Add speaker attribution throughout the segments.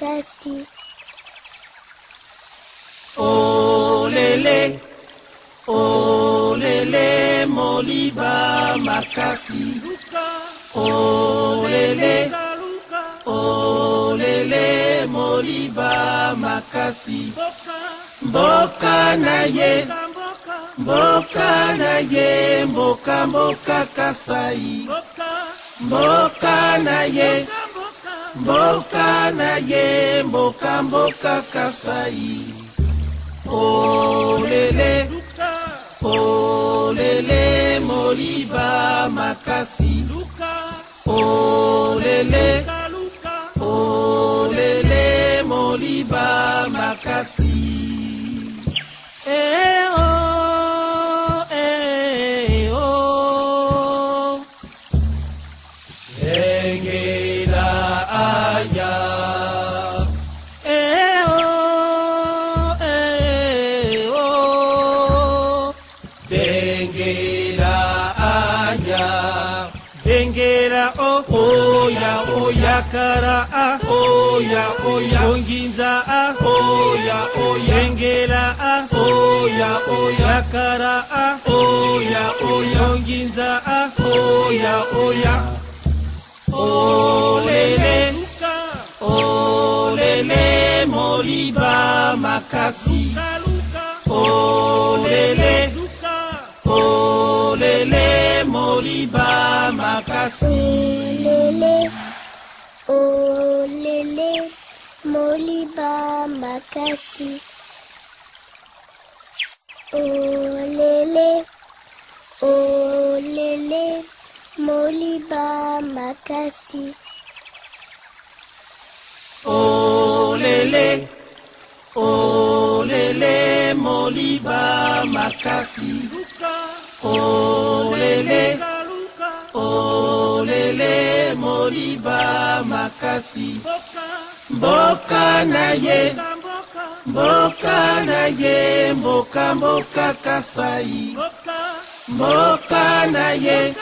Speaker 1: makasi.
Speaker 2: Olele, olele, moliba makasi. Olele, olele, moliba makasi. Mboka na ye, mboka na ye, mboka mboka Kasai. Mboka na ye, mboka na ye, mboka mboka Kasai. Olele, olele, moliba makasi. Olele, olele, moliba makasi. Oh, oh. Engela aya. Oh. Bengela aya. Bengela oh, oya, oya, kara ah, oya, oya, onginza ah, oya, oya, bengela ah, oya, oya, kara ah, oya, oya, onginza ah, oya, oya. Olele, olele, moliba makasi. Olele, olele, moliba makasi.
Speaker 1: Olele, moliba makasi. Olele, olele, moliba makasi.
Speaker 2: Olele, olele, moliba makasi. Olele, olele, moliba makasi. Mboka na ye, mboka na ye, mboka mboka Kasai. Mboka na ye,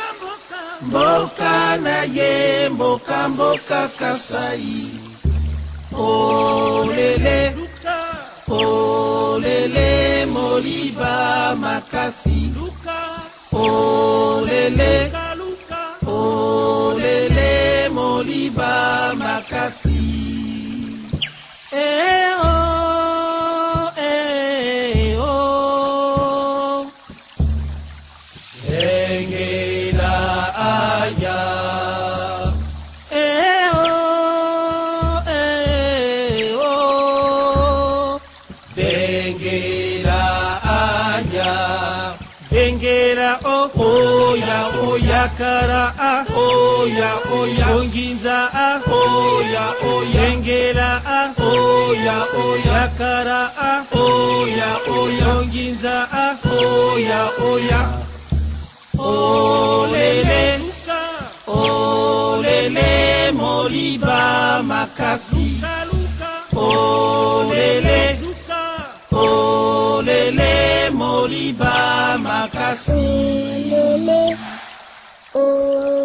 Speaker 2: mboka na ye, mboka mboka Kasai. Olele, olele, moliba makasi. Olele, olele, moliba makasi. Oh, oh. Engela aya. Oh. Bengela aya. Bengela oh, oya, oya, kara ah, oya, oya, onginza ah, oya, oya, bengela ah, oya, oya, kara ah, oya, oya, onginza ah, oya, oya. Olele, olele, moliba makasi. Olele, olele, moliba makasi.
Speaker 1: Olele, olele.